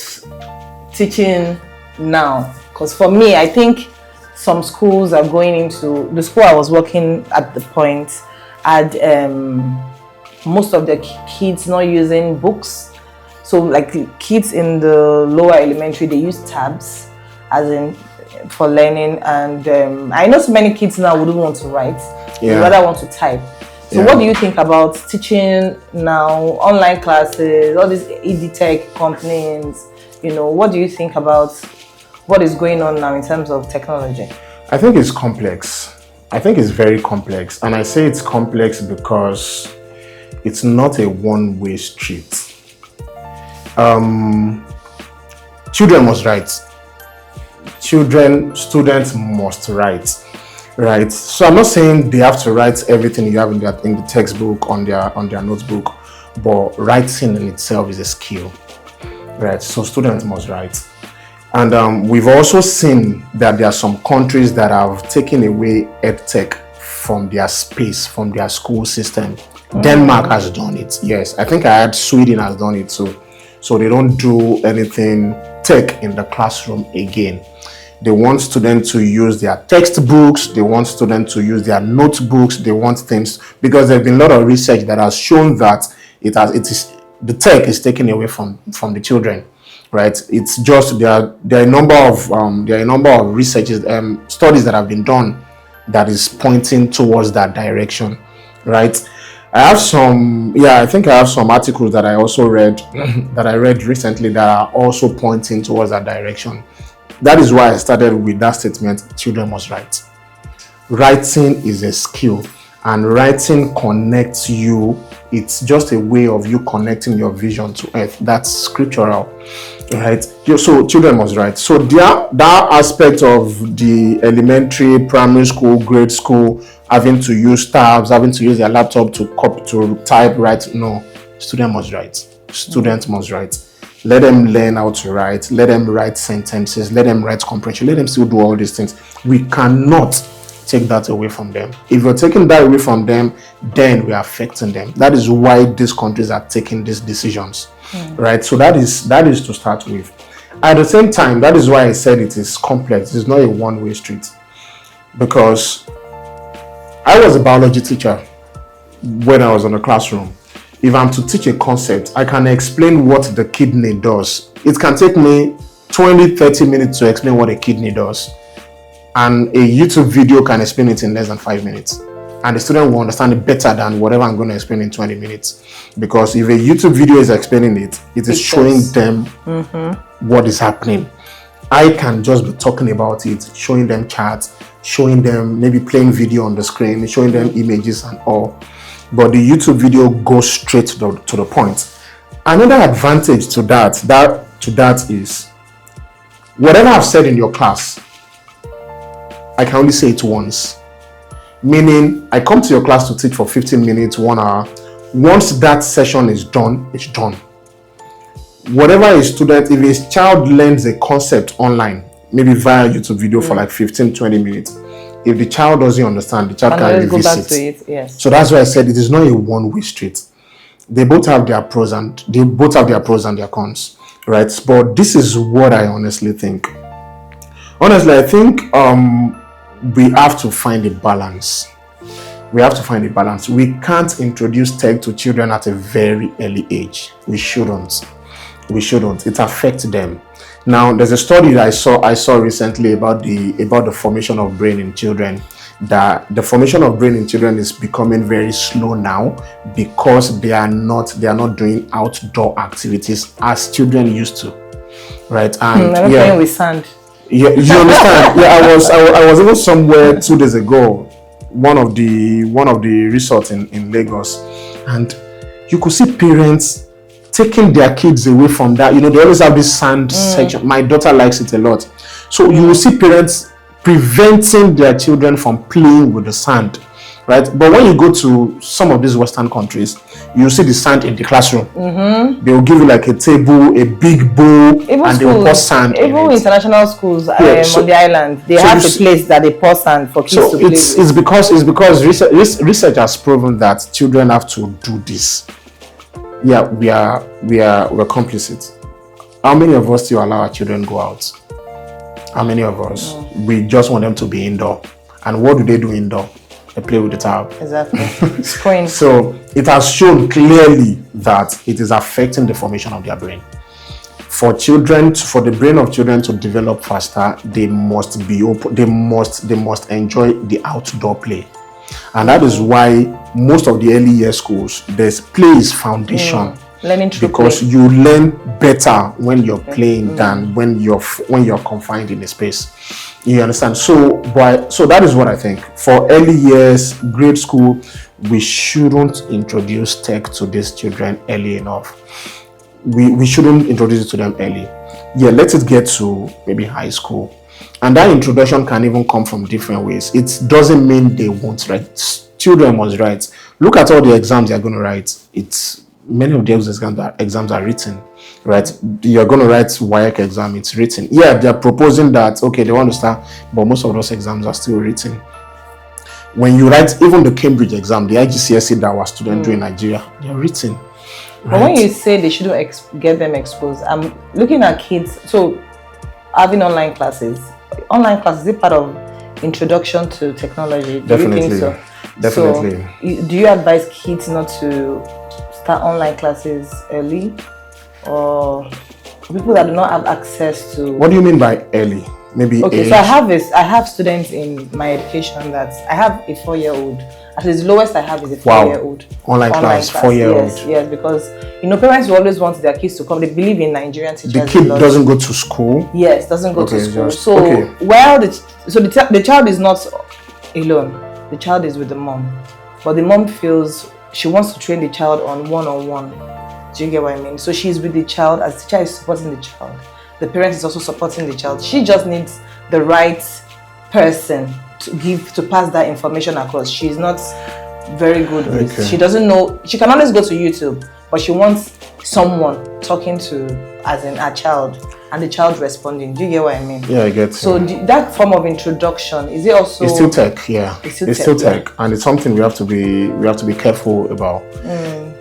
teaching now? Because for me, I think some schools are going into the school I was working at the point had most of the kids not using books. So like kids in the lower elementary, they use tabs as in for learning, and I know so many kids now wouldn't want to write, they rather want to type. So what do you think about teaching now, online classes, all these edtech companies, what do you think about what is going on now in terms of technology? I think it's complex. I think it's very complex. And I say it's complex because it's not a one-way street. Children must write. Students must write. Right. So I'm not saying they have to write everything you have in the textbook on their notebook, but writing in itself is a skill. Right. So students must write. And we've also seen that there are some countries that have taken away EdTech from their space, from their school system. Denmark has done it. Yes, I think I heard Sweden has done it too. So they don't do anything tech in the classroom again. They want students to use their textbooks. They want students to use their notebooks. They want things, because there's been a lot of research that has shown that the tech is taken away from the children. Right, it's just there are a number of researches, studies that have been done that is pointing towards that direction. Right, I think I have some articles that I also read that I read recently that are also pointing towards that direction. That is why I started with that statement: children must write. Writing is a skill, and writing connects you. It's just a way of you connecting your vision to earth. That's scriptural, right? So children must write. So that aspect of the elementary, primary school, grade school, having to use tabs, having to use their laptop to type, write. No, student must write. Students must write. Let them learn how to write. Let them write sentences. Let them write comprehension. Let them still do all these things. We cannot take that away from them. If you're taking that away from them, then we are affecting them. That is why these countries are taking these decisions, right? So that is to start with. At the same time, that is why I said it is complex. It's not a one-way street, because I was a biology teacher when I was in the classroom. If I'm to teach a concept, I can explain what the kidney does. It can take me 20-30 minutes to explain what a kidney does, and a YouTube video can explain it in less than 5 minutes, and the student will understand it better than whatever I'm going to explain in 20 minutes. Because if a YouTube video is explaining it, it is showing them what is happening. I can just be talking about it, showing them charts, showing them maybe playing video on the screen, showing them images and all. But the YouTube video goes straight to the point. Another advantage to that is, whatever I've said in your class, I can only say it once. Meaning, I come to your class to teach for 15 minutes, 1 hour. Once that session is done, it's done. Whatever a student, if a child learns a concept online, maybe via YouTube video for like 15-20 minutes, if the child doesn't understand, the child can go back revisit. to it. Yes. So that's why I said it is not a one-way street. They both have their pros and their cons, right? But this is what I honestly think. Honestly, I think we have to find a balance. We can't introduce tech to children at a very early age. We shouldn't. It affects them. Now, there's a study that I saw recently about the formation of brain in children. That the formation of brain in children is becoming very slow now, because they are not doing outdoor activities as children used to, right? And playing with sand. Yeah, you understand? Yeah, I was even somewhere 2 days ago, one of the resorts in Lagos, and you could see parents taking their kids away from that. They always have this sand section. My daughter likes it a lot. So you will see parents preventing their children from playing with the sand, right? But when you go to some of these Western countries, you see the sand in the classroom. They will give you like a table, a big bowl, and they will pour sand in it. Even international schools on the island, they have a place that they pour sand for kids to play with. It's because research has proven that children have to do this. Yeah, we're complicit. How many of us still allow our children go out? How many of us? We just want them to be indoor. And what do they do indoor? They play with the tab. Exactly. Screen. So it has shown clearly that it is affecting the formation of their brain. For the brain of children to develop faster, they must be open. They must enjoy the outdoor play. And that is why most of the early year schools, there's play is foundation. Learning through because play. You learn better when you're playing than when you're confined in a space. You understand? So that is what I think. For early years, grade school, we shouldn't introduce tech to these children early enough. we shouldn't introduce it to them early. Yeah, let it get to maybe high school. And that introduction can even come from different ways. It doesn't mean they won't write. Children must write. Look at all the exams they're going to write. It's many of those exams are written, right? You're going to write WAEC exam, it's written. Yeah, they're proposing that, okay, they want to start, but most of those exams are still written. When you write even the Cambridge exam, the IGCSE that our students do in Nigeria, they're written. Right? But when you say they shouldn't get them exposed, I'm looking at kids, so having online classes is it part of introduction to technology? Do Definitely. you think so? Definitely. So, do you advise kids not to start online classes early, or people that do not have access to? What do you mean by early? Maybe okay, age? so I have students in my education that I have a 4-year-old. At least the lowest I have is a 4-year-old. Online class, 4-year-old. Yes, because parents will always want their kids to come. They believe in Nigerian teachers. The kid doesn't go to school. Yes, doesn't go to school. Okay. The child is not alone. The child is with the mom, but the mom feels she wants to train the child on one-on-one. Do you get what I mean? So she's with the child as the teacher is supporting the child. The parent is also supporting the child. She just needs the right person to pass that information across. She's not very good with. She doesn't know. She can always go to YouTube, but she wants someone talking to, as in a child, and the child responding. Do you get what I mean? Yeah, I get. So that form of introduction, is it also? It's still tech. Yeah, it's still tech, and it's something we have to be careful about.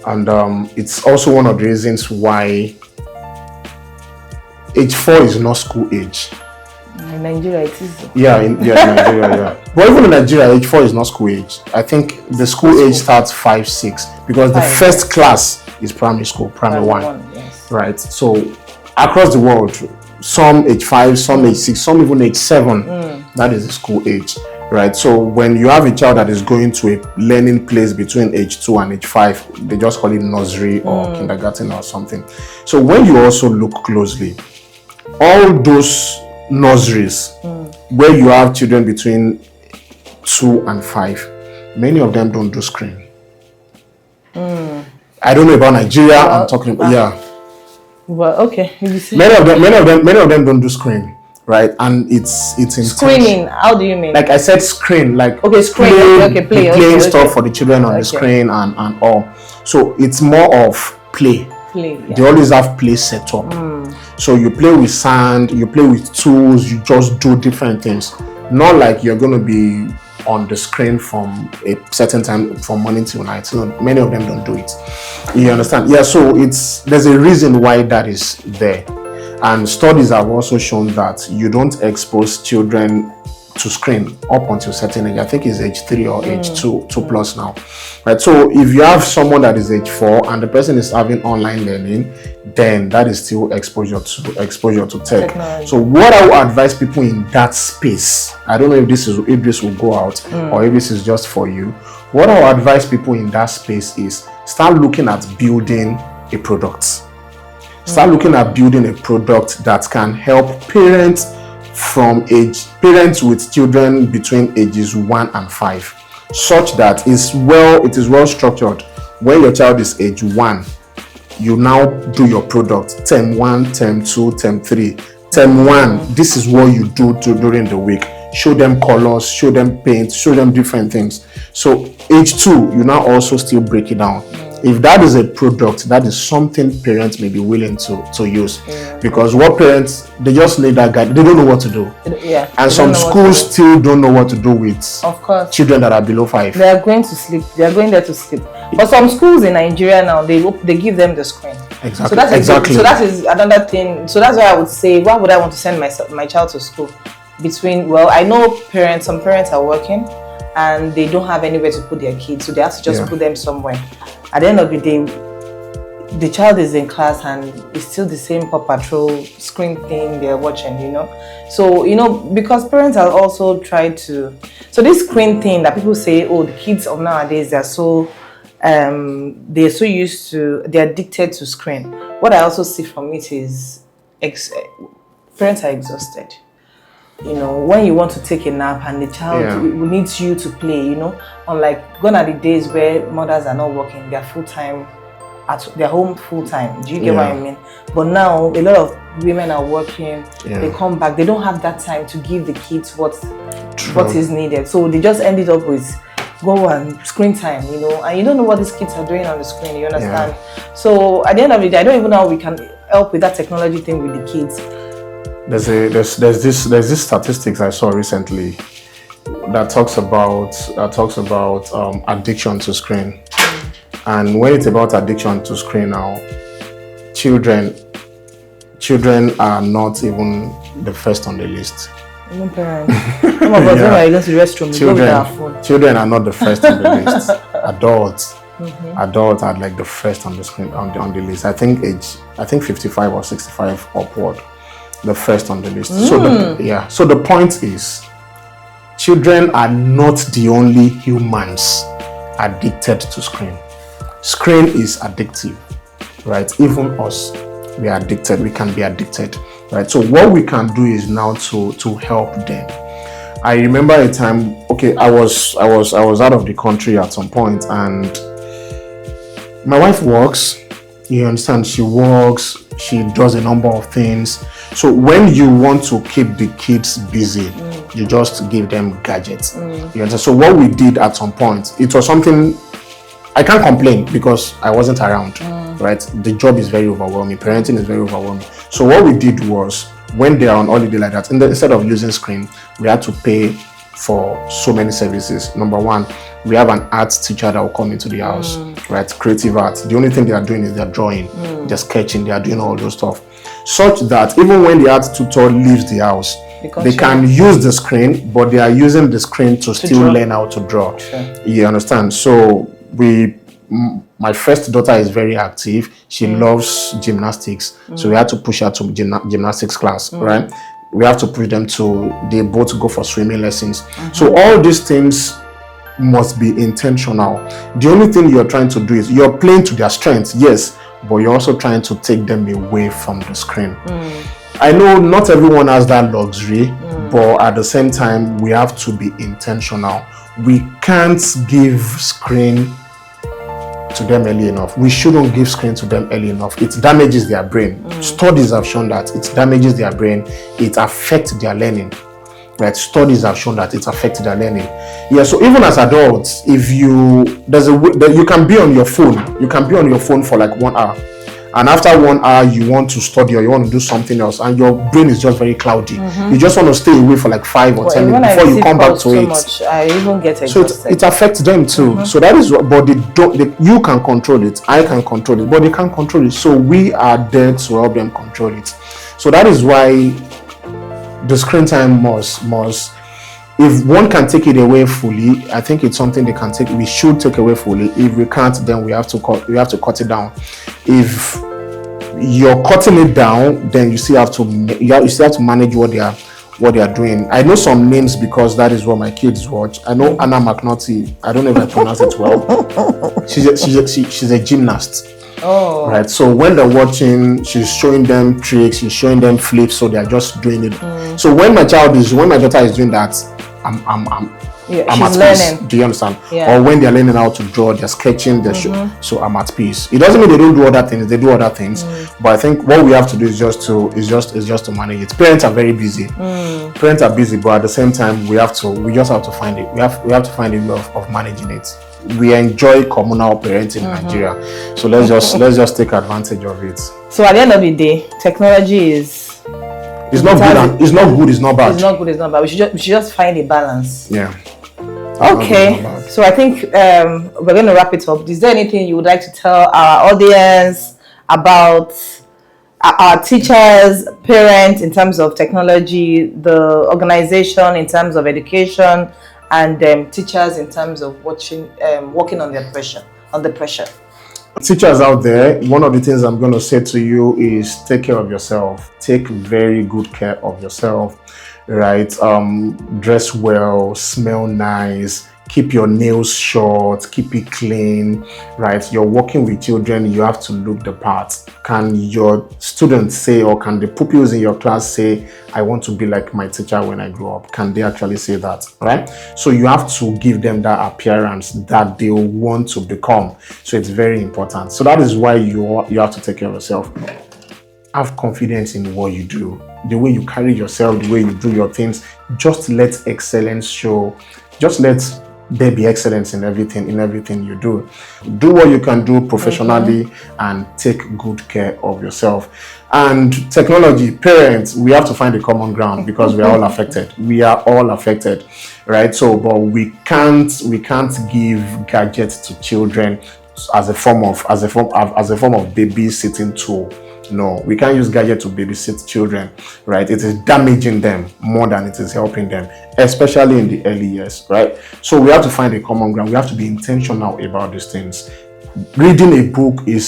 And it's also one of the reasons why age 4 is not school age. In Nigeria, it is. Yeah, in Nigeria, yeah. But even in Nigeria, age 4 is not school age. I think the school age starts 5, 6 because the first class is primary school, primary 1. Yes. Right. So across the world, some age 5, some age 6, some even age 7. That is the school age. Right. So when you have a child that is going to a learning place between age 2 and age 5, they just call it nursery or kindergarten or something. So when you also look closely, all those nurseries where you have children between 2 and 5, many of them don't do screen. I don't know about Nigeria. I'm talking about Well, okay. Many of them don't do screen, right? And it's screening. How do you mean? Like I said, screen. Like screen. Playing stuff for the children on the screen and all. So it's more of play. They always have play set up. So you play with sand, you play with tools, you just do different things. Not like you're going to be on the screen from a certain time from morning till night. So many of them don't do it. You understand? Yeah, so there's a reason why that is there. And studies have also shown that you don't expose children to screen up until a certain age. I think it's age 3 or age 2 plus now. Right. So if you have someone that is age 4 and the person is having online learning, then that is still exposure to tech. Technology. So what I would advise people in that space, I don't know if this will go out or if this is just for you. What I would advise people in that space is start looking at building a product. Start looking at building a product that can help parents with children between ages 1 and 5, such that it is well structured. When your child is age 1, you now do your product term 1, term 2, term 3. Term 1, this is what you do during the week. Show them colors, show them paint, show them different things. So age 2, you now also still break it down. If that is a product, that is something parents may be willing to use. Because what parents, they just need that guide. They don't know what to do. And some schools still don't know what to do with children that are below 5. They are going to sleep. They are going there to sleep. But some schools in Nigeria now, they give them the screen. Exactly. So that is another thing. So that's why I would say, why would I want to send my child to school? I know some parents are working and they don't have anywhere to put their kids, so they have to just put them somewhere. At the end of the day, the child is in class and it's still the same Paw Patrol screen thing they're watching, So, because parents are also trying to... So this screen thing that people say, the kids of nowadays, they're so used to... They're addicted to screen. What I also see from it is parents are exhausted. When you want to take a nap and the child needs you to play, unlike gone are the days where mothers are not working, they're full-time at their home full time. Do you get what I mean? But now a lot of women are working. They come back. They don't have that time to give the kids what is needed. So they just ended up with go and screen time, you know, and you don't know what these kids are doing on the screen. You understand? So at the end of the day, I don't even know how we can help with that technology thing with the kids. There's this statistics I saw recently that talks about addiction to screen. And when it's about addiction to screen now, children are not even the first on the list. Even parents. Some of us when we go to the restroom, we go with our phone. Children are not the first on the list. Adults are like the first on the screen on the list. I think 55 or 65 upward, the first on the list. So the point is, children are not the only humans addicted to screen. Screen is addictive, right? Even us, we are addicted. We can be addicted, right? So what we can do is now to help them. I remember a time. Okay, I was out of the country at some point, and my wife works. You understand? She works. She does a number of things. So when you want to keep the kids busy, you just give them gadgets. You understand? So what we did at some point, it was something. I can't complain because I wasn't around, right? The job is very overwhelming. Parenting is very overwhelming. So what we did was, when they are on holiday like that, instead of using screen, we had to pay for so many services. Number one, we have an art teacher that will come into the house, right? Creative art. The only thing they are doing is they're drawing, they're sketching, they are doing all those stuff. Such that even when the art tutor leaves the house, they can use the screen, but they are using the screen to still learn how to draw. Sure. You understand? So my first daughter is very active. She loves gymnastics. So we had to push her to gymnastics class, right? We have to push them they both go for swimming lessons. So all these things must be intentional. The only thing you're trying to do is you're playing to their strengths, yes, but you're also trying to take them away from the screen. I know not everyone has that luxury, but at the same time, we have to be intentional. We can't give screen to them early enough. We shouldn't give screen to them early enough. It damages their brain. Studies have shown that it damages their brain. It affects their learning. Right? Studies have shown that it affects their learning. Yeah. So even as adults, if you can be on your phone. You can be on your phone for like 1 hour. And after 1 hour, you want to study or you want to do something else, and your brain is just very cloudy. You just want to stay away for like 5 or 10 minutes before you come back to it. Much, I even get exhausted. So it affects them too. So that is what, but you can control it. I can control it, but they can't control it. So we are there to help them control it. So that is why the screen time must. If one can take it away fully, I think it's something they can take. We should take away fully. If we can't, then we have to cut it down. If you're cutting it down, then you still have to manage what they are doing. I know some names because that is what my kids watch. I know Anna McNulty. I don't know if I pronounce it well. She's a gymnast. Oh. Right. So when they're watching, she's showing them tricks, she's showing them flips, so they're just doing it. So when my daughter is doing that, I'm at peace. Do you understand? Yeah. Or when they're learning how to draw, they're sketching, so I'm at peace. It doesn't mean they don't do other things. They do other things, but I think what we have to do is just to manage it. Parents are very busy. Parents are busy, but at the same time, we just have to find it. We have to find a way of managing it. We enjoy communal parenting in Nigeria, so let's just take advantage of it. So at the end of the day, technology is. It's not good. It's not good. It's not bad. It's not good. It's not bad. We should just find a balance. Yeah. Okay. So I think we're going to wrap it up. Is there anything you would like to tell our audience about our teachers, parents in terms of technology, the organization in terms of education, and teachers in terms of working on the pressure? Teachers out there, one of the things I'm going to say to you is take care of yourself. Take very good care of yourself, right? Dress well, smell nice, keep your nails short, keep it clean, right? You're working with children, you have to look the part. Can your students say, or can the pupils in your class say, I want to be like my teacher when I grow up? Can they actually say that, right? So you have to give them that appearance that they want to become. So it's very important. So that is why you have to take care of yourself. Have confidence in what you do, the way you carry yourself, the way you do your things. Just let excellence show. Just let there be excellence in everything you do. Do what you can do professionally and take good care of yourself. And technology, parents, we have to find a common ground because we are all affected. We are all affected, right? So, but we can't give gadgets to children as a form of babysitting tool. No, we can't use gadget to babysit children, right? It is damaging them more than it is helping them, especially in the early years, right? So we have to find a common ground. We have to be intentional about these things. Reading a book it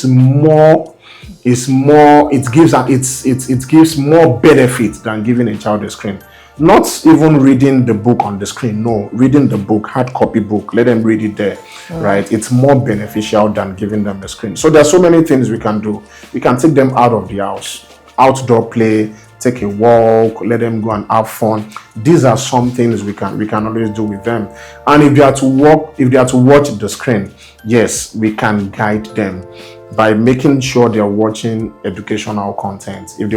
gives more benefit than giving a child a screen. Not even reading the book on the screen, no, reading the book, hard copy book, let them read it there, right? It's more beneficial than giving them the screen. So there's so many things we can do. We can take them out of the house, outdoor play, take a walk, let them go and have fun. These are some things we can always do with them. And if they are to watch the screen, yes, we can guide them by making sure they are watching educational content. If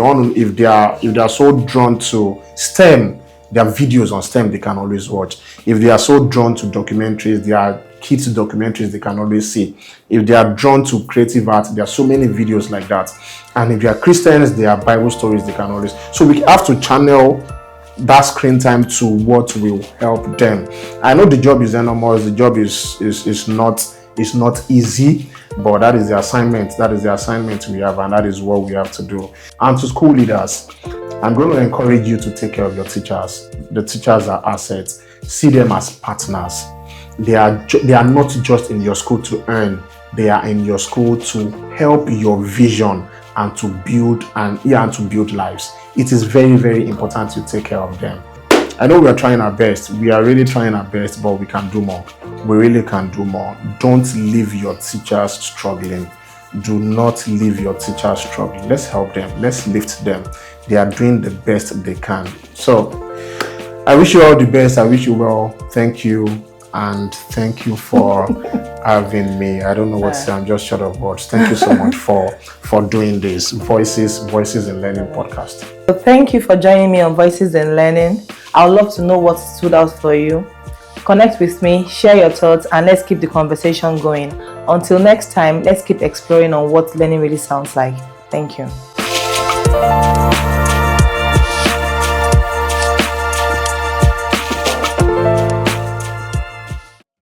they are so drawn to STEM, there are videos on STEM they can always watch. If they are so drawn to documentaries, there are kids documentaries they can always see. If they are drawn to creative art, there are so many videos like that. And if they are Christians, there are Bible stories they can always. So we have to channel that screen time to what will help them. I know the job is enormous. The job is not easy, but that is the assignment. That is the assignment we have, and that is what we have to do. And to school leaders, I'm going to encourage you to take care of your teachers. The teachers are assets. See them as partners. They are not just in your school to earn. They are in your school to help your vision and to build lives. It is very, very important to take care of them. I know we are trying our best. We are really trying our best, but we can do more. We really can do more. Don't leave your teachers struggling. Do not leave your teachers struggling. Let's help them. Let's lift them. They are doing the best they can. So I wish you all the best. I wish you well. Thank you. And thank you for having me. I don't know what to say. I'm just short of words. Thank you so much for doing this Voices in Learning podcast. So thank you for joining me on Voices in Learning. I would love to know what stood out for you. Connect with me, share your thoughts, and let's keep the conversation going. Until next time, let's keep exploring on what learning really sounds like. Thank you.